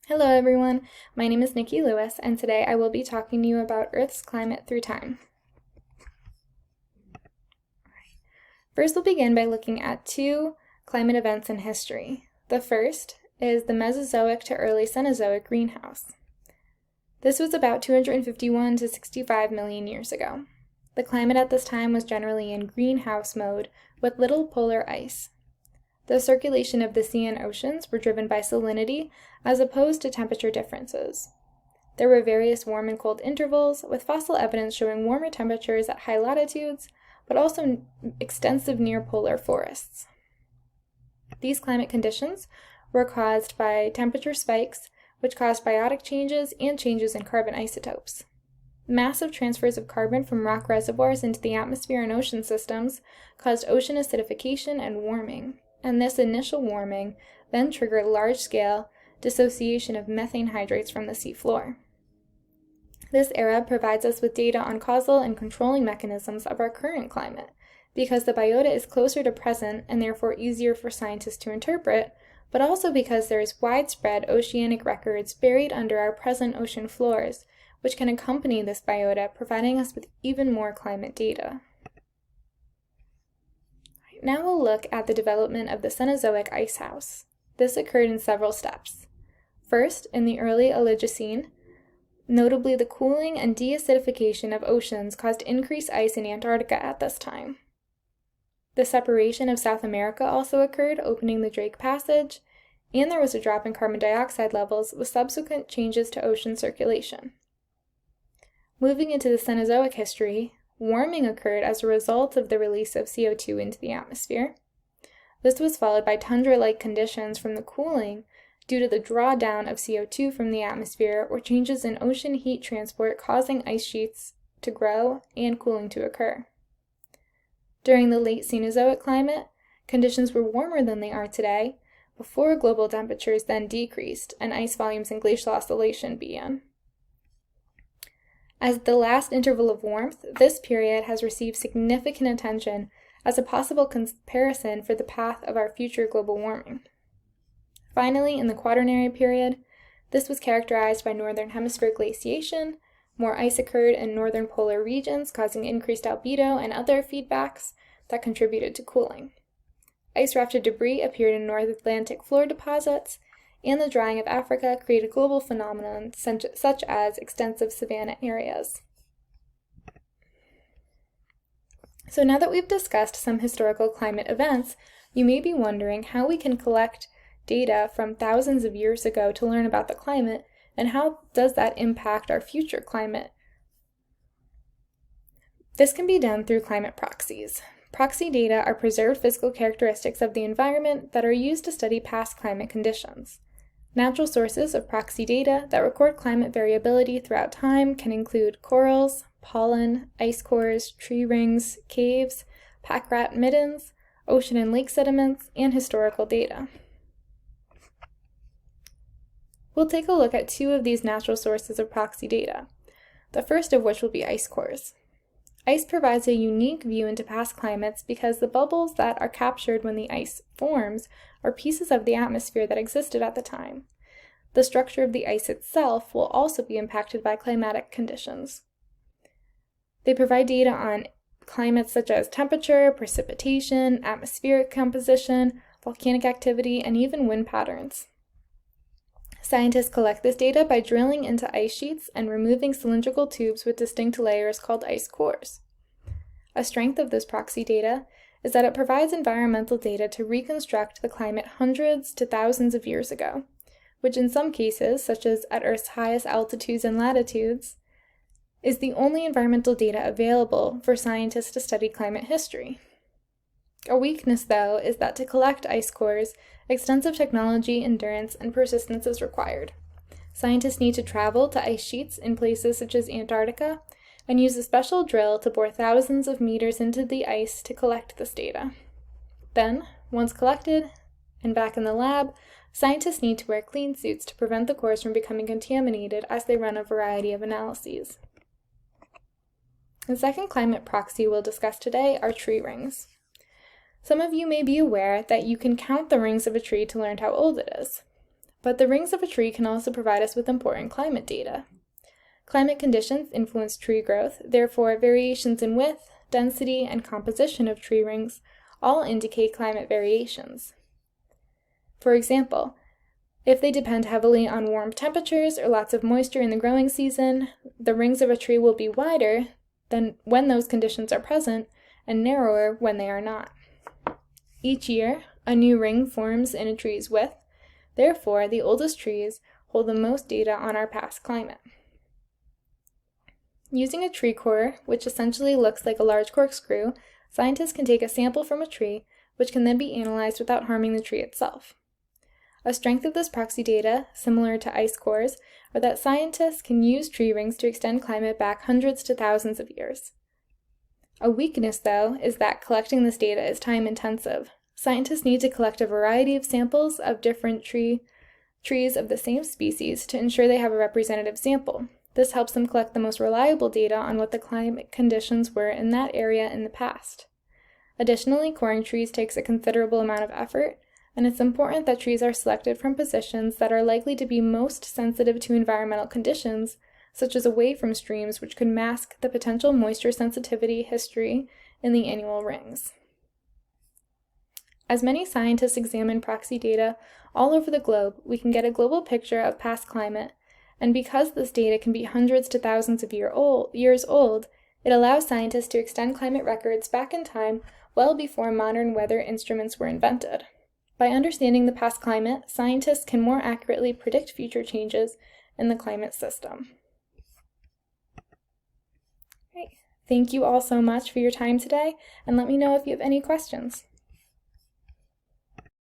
Hello everyone, my name is Nikki Lewis, and today I will be talking to you about Earth's climate through time. First, we'll begin by looking at two climate events in history. The first is the Mesozoic to early Cenozoic greenhouse. This was about 251 to 65 million years ago. The climate at this time was generally in greenhouse mode with little polar ice. The circulation of the sea and oceans were driven by salinity as opposed to temperature differences. There were various warm and cold intervals, with fossil evidence showing warmer temperatures at high latitudes, but also extensive near-polar forests. These climate conditions were caused by temperature spikes, which caused biotic changes and changes in carbon isotopes. Massive transfers of carbon from rock reservoirs into the atmosphere and ocean systems caused ocean acidification and warming. And this initial warming then triggered large-scale dissociation of methane hydrates from the seafloor. This era provides us with data on causal and controlling mechanisms of our current climate, because the biota is closer to present and therefore easier for scientists to interpret, but also because there is widespread oceanic records buried under our present ocean floors, which can accompany this biota, providing us with even more climate data. Now we'll look at the development of the Cenozoic ice house. This occurred in several steps. First, in the early Oligocene, notably the cooling and deacidification of oceans caused increased ice in Antarctica at this time. The separation of South America also occurred, opening the Drake Passage, and there was a drop in carbon dioxide levels with subsequent changes to ocean circulation. Moving into the Cenozoic history, warming occurred as a result of the release of CO2 into the atmosphere. This was followed by tundra-like conditions from the cooling due to the drawdown of CO2 from the atmosphere or changes in ocean heat transport causing ice sheets to grow and cooling to occur. During the late Cenozoic climate, conditions were warmer than they are today, before global temperatures then decreased and ice volumes and glacial oscillation began. As the last interval of warmth, this period has received significant attention as a possible comparison for the path of our future global warming. Finally, in the Quaternary period, this was characterized by northern hemisphere glaciation. More ice occurred in northern polar regions, causing increased albedo and other feedbacks that contributed to cooling. Ice-rafted debris appeared in North Atlantic floor deposits, and the drying of Africa created global phenomena such as extensive savanna areas. So now that we've discussed some historical climate events, you may be wondering how we can collect data from thousands of years ago to learn about the climate, and how does that impact our future climate? This can be done through climate proxies. Proxy data are preserved physical characteristics of the environment that are used to study past climate conditions. Natural sources of proxy data that record climate variability throughout time can include corals, pollen, ice cores, tree rings, caves, pack rat middens, ocean and lake sediments, and historical data. We'll take a look at two of these natural sources of proxy data, the first of which will be ice cores. Ice provides a unique view into past climates because the bubbles that are captured when the ice forms are pieces of the atmosphere that existed at the time. The structure of the ice itself will also be impacted by climatic conditions. They provide data on climates such as temperature, precipitation, atmospheric composition, volcanic activity, and even wind patterns. Scientists collect this data by drilling into ice sheets and removing cylindrical tubes with distinct layers called ice cores. A strength of this proxy data is that it provides environmental data to reconstruct the climate hundreds to thousands of years ago, which in some cases, such as at Earth's highest altitudes and latitudes, is the only environmental data available for scientists to study climate history. A weakness, though, is that to collect ice cores, extensive technology, endurance, and persistence is required. Scientists need to travel to ice sheets in places such as Antarctica and use a special drill to bore thousands of meters into the ice to collect this data. Then, once collected and back in the lab, scientists need to wear clean suits to prevent the cores from becoming contaminated as they run a variety of analyses. The second climate proxy we'll discuss today are tree rings. Some of you may be aware that you can count the rings of a tree to learn how old it is. But the rings of a tree can also provide us with important climate data. Climate conditions influence tree growth, therefore variations in width, density, and composition of tree rings all indicate climate variations. For example, if they depend heavily on warm temperatures or lots of moisture in the growing season, the rings of a tree will be wider than when those conditions are present and narrower when they are not. Each year, a new ring forms in a tree's width. Therefore, the oldest trees hold the most data on our past climate. Using a tree core, which essentially looks like a large corkscrew, scientists can take a sample from a tree, which can then be analyzed without harming the tree itself. A strength of this proxy data, similar to ice cores, are that scientists can use tree rings to extend climate back hundreds to thousands of years. A weakness, though, is that collecting this data is time-intensive. Scientists need to collect a variety of samples of different trees of the same species to ensure they have a representative sample. This helps them collect the most reliable data on what the climate conditions were in that area in the past. Additionally, coring trees takes a considerable amount of effort, and it's important that trees are selected from positions that are likely to be most sensitive to environmental conditions, such as away from streams, which could mask the potential moisture sensitivity history in the annual rings. As many scientists examine proxy data all over the globe, we can get a global picture of past climate, and because this data can be hundreds to thousands of years old, it allows scientists to extend climate records back in time well before modern weather instruments were invented. By understanding the past climate, scientists can more accurately predict future changes in the climate system. Great. Thank you all so much for your time today, and let me know if you have any questions.